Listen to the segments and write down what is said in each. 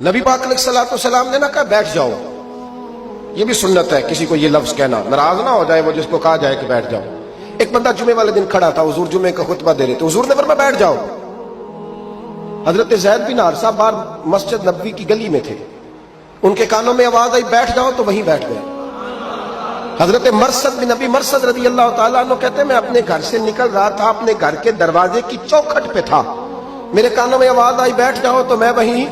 نبی پاک علیہ الصلوۃ والسلام نے نہ کہا بیٹھ جاؤ، یہ بھی سنت ہے کسی کو یہ لفظ کہنا، ناراض نہ ہو جائے وہ جس کو کہا جائے کہ بیٹھ جاؤ۔ ایک بندہ جمعے والے دن کھڑا تھا، حضور جمعے کا خطبہ دے رہے تھے، حضور نے فرمایا بیٹھ جاؤ۔ حضرت زید بن حارثہ باہر مسجد نبوی کی گلی میں تھے، ان کے کانوں میں آواز آئی بیٹھ جاؤ تو وہیں بیٹھ گئے۔ حضرت مرثد بن نبی مرثد رضی اللہ تعالیٰ عنہ کہتے ہیں میں اپنے گھر سے نکل رہا تھا، اپنے گھر کے دروازے کی چوکھٹ پہ تھا، میرے کانوں میں آواز آئی بیٹھ جاؤ تو میں وہیں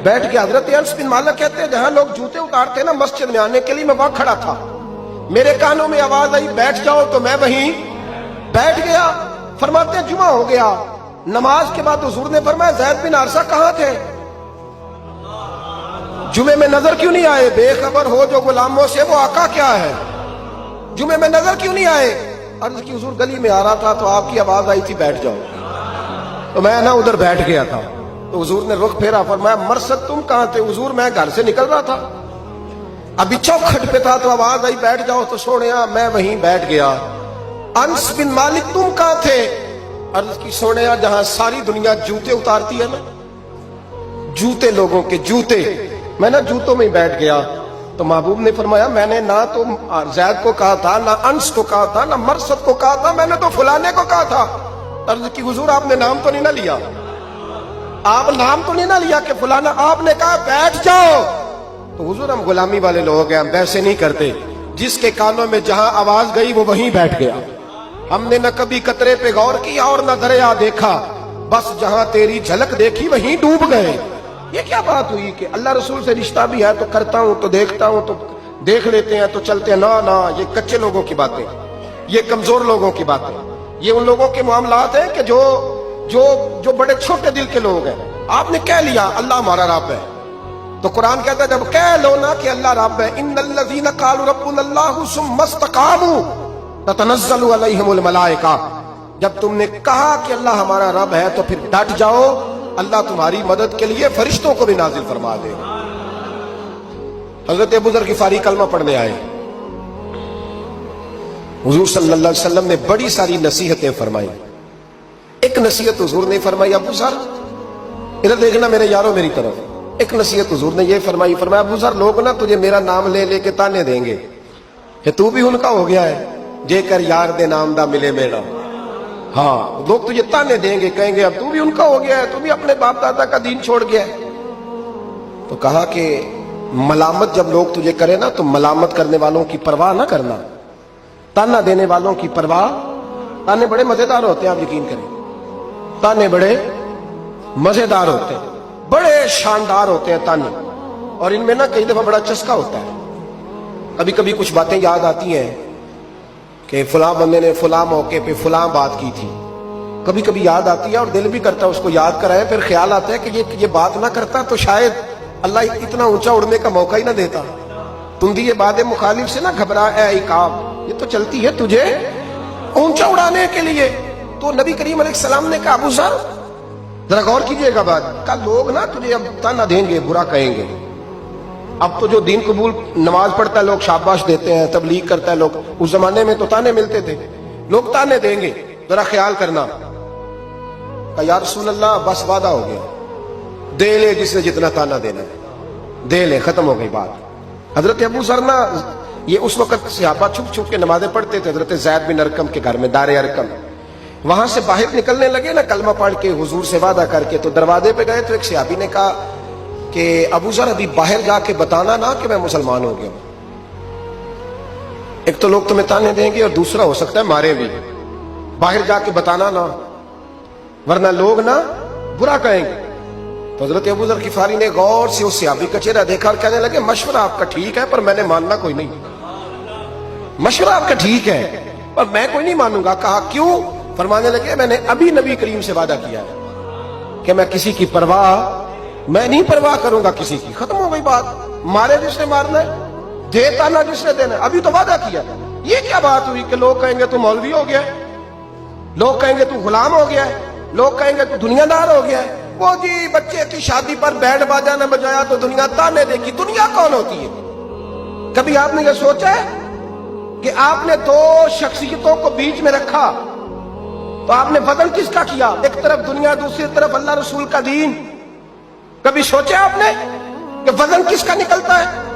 بیٹھ گیا۔ حضرت انس بن مالک کہتے ہیں جہاں لوگ جوتے اتارتے ہیں نا مسجد میں آنے کے لیے، میں وہاں کھڑا تھا، میرے کانوں میں آواز آئی بیٹھ جاؤ تو میں وہیں بیٹھ گیا۔ فرماتے ہیں جمعہ ہو گیا، نماز کے بعد حضور نے فرمایا زید بن حارثہ کہاں تھے؟ جمعے میں نظر کیوں نہیں آئے؟ بے خبر ہو جو غلاموں سے وہ آقا کیا ہے، جمعے میں نظر کیوں نہیں آئے؟ عرض کی حضور گلی میں آ رہا تھا تو آپ کی آواز آئی تھی بیٹھ جاؤ، تو میں نا ادھر بیٹھ گیا تھا۔ تو حضور نے رخ پھیرا، فرمایا مرثد تم کہاں تھے؟ حضور میں گھر سے نکل رہا تھا، ابھی چوکھٹ پہ تھا تو آواز آئی بیٹھ جاؤ تو سونیا میں وہیں بیٹھ گیا۔ انس بن مالک تم کہاں تھے؟ عرض کی سونیا جہاں ساری دنیا جوتے اتارتی ہے نا، جوتے لوگوں کے جوتے، میں نا جوتوں میں ہی بیٹھ گیا۔ تو محبوب نے فرمایا میں نے نہ تو زید کو کہا تھا، نہ انس کو کہا تھا، نہ مرثد کو کہا تھا، میں نے تو فلانے کو کہا تھا۔ عرض کی حضور آپ نے نام تو نہیں نہ لیا، آپ نام تو نہیں نہ لیا کہ فلانا، آپ نے کہا بیٹھ جاؤ۔ تو حضور ہم غلامی والے لوگ ہیں، ہم ویسے نہیں کرتے، جس کے کانوں میں جہاں آواز گئی وہ وہیں بیٹھ گیا۔ ہم نے نہ کبھی قطرے پہ غور کیا اور نہ دریا دیکھا، بس جہاں تیری جھلک دیکھی وہیں ڈوب گئے۔ یہ کیا بات ہوئی کہ اللہ رسول سے رشتہ بھی ہے تو کرتا ہوں تو دیکھتا ہوں تو دیکھ لیتے ہیں تو چلتے ہیں؟ نہ یہ کچے لوگوں کی باتیں، یہ کمزور لوگوں کی باتیں، یہ ان لوگوں کے معاملات ہیں کہ جو بڑے چھوٹے دل کے لوگ ہیں۔ آپ نے کہہ لیا اللہ ہمارا رب ہے، تو قرآن کہتا ہے جب کہہ لو نا کہ اللہ رب ہے، ان الذین قالوا ربنا اللہ ثم استقاموا تتنزل علیہم الملائکہ، جب تم نے کہا کہ اللہ ہمارا رب ہے تو پھر ڈٹ جاؤ، اللہ تمہاری مدد کے لیے فرشتوں کو بھی نازل فرما دے گا۔ حضرت ابو ذر غفاری کلمہ پڑھنے آئے، حضور صلی اللہ علیہ وسلم نے بڑی ساری نصیحتیں فرمائی۔ ایک نصیحت حضور نے فرمائی، ابو ذر ادھر دیکھنا میرے یارو میری طرف، ایک نصیحت حضور نے یہ فرمائی، فرمایا ابو ذر لوگ نا تجھے میرا نام لے لے کے تانے دیں گے کہ تو بھی ان کا ہو گیا ہے، جے کر یار دے نام دا ملے میرا۔ ہاں لوگ تجھے تانے دیں گے، کہیں گے اب تو بھی ان کا ہو گیا ہے، تو بھی اپنے باپ دادا کا دین چھوڑ گیا ہے۔ تو کہا کہ ملامت جب لوگ تجھے کرے نا تو ملامت کرنے والوں کی پرواہ نہ کرنا، تانا دینے والوں کی پرواہ، تانے بڑے مزیدار ہوتے ہیں، آپ یقین کریں، تانے بڑے مزیدار ہوتے ہیں، بڑے شاندار ہوتے ہیں تانے، اور ان میں نا کئی دفعہ بڑا چسکا ہوتا ہے۔ کبھی کبھی کچھ باتیں یاد آتی ہیں کہ فلاں بندے نے فلاں موقع پہ فلاں بات کی تھی، کبھی کبھی یاد آتی ہے اور دل بھی کرتا ہے اس کو یاد کرائے، پھر خیال آتا ہے کہ یہ بات نہ کرتا تو شاید اللہ اتنا اونچا اڑنے کا موقع ہی نہ دیتا۔ تندی باد مخالف سے نہ گھبرا اے عقاب، یہ تو چلتی ہے تجھے اونچا اڑانے کے لیے۔ تو نبی کریم علیہ السلام نے کہا ابو ذر ذرا غور کیجئے گا بات، کہا لوگ نا تجھے اب تانا دیں گے، برا کہیں گے۔ اب تو جو دین قبول نماز پڑھتا ہے لوگ شاباش دیتے ہیں، تبلیغ کرتا ہے لوگ، اس زمانے میں تو تانے ملتے تھے، لوگ تانے دیں گے، ذرا خیال کرنا۔ کہا یا رسول اللہ بس وعدہ ہو گیا، دے لے جس نے جتنا تانا دینا ہے دے لے، ختم ہو گئی بات۔ حضرت ابو ذر نا یہ اس وقت صحابہ چھپ چھپ کے نمازیں پڑھتے تھے حضرت زید بن ارقم کے گھر میں، دار ارقم، وہاں سے باہر نکلنے لگے نا کلمہ پڑھ کے حضور سے وعدہ کر کے، تو دروازے پہ گئے تو ایک صحابی نے کہا کہ ابو ذر ابھی باہر جا کے بتانا نا کہ میں مسلمان ہو گیا ہوں، ایک تو لوگ تمہیں تانے دیں گے اور دوسرا ہو سکتا ہے مارے بھی، باہر جا کے بتانا نا ورنہ لوگ نا برا کہیں گے۔ تو حضرت ابو ذر غفاری نے غور سے اس صحابی کا چہرہ دیکھا اور کہنے لگے مشورہ آپ کا ٹھیک ہے پر میں نے ماننا کوئی نہیں، مشورہ آپ کا ٹھیک ہے پر میں کوئی نہیں مانوں گا۔ کہا کیوں؟ فرمانے لگے میں نے ابھی نبی کریم سے وعدہ کیا ہے کہ میں کسی کی پرواہ، میں نہیں پرواہ کروں گا کسی کی، ختم ہو گئی بات، مارے جس نے مارنا ہے، دیتا نہ جس نے دینا ہے، ابھی تو وعدہ کیا۔ یہ کیا بات ہوئی کہ لوگ کہیں گے تو مولوی ہو گیا ہے، لوگ کہیں گے تو غلام ہو گیا ہے، لوگ کہیں گے تو دنیا دار ہو گیا ہے، وہ جی بچے کی شادی پر بینڈ باجا نہ بجایا تو دنیا تانے دے گی۔ دنیا کون ہوتی ہے؟ کبھی آپ نے یہ سوچا ہے کہ آپ نے دو شخصیتوں کو بیچ میں رکھا تو آپ نے بدل کس کا کیا؟ ایک طرف دنیا، دوسری طرف اللہ رسول کا دین، کبھی سوچا آپ نے؟ کہ وزن کس کا نکلتا ہے؟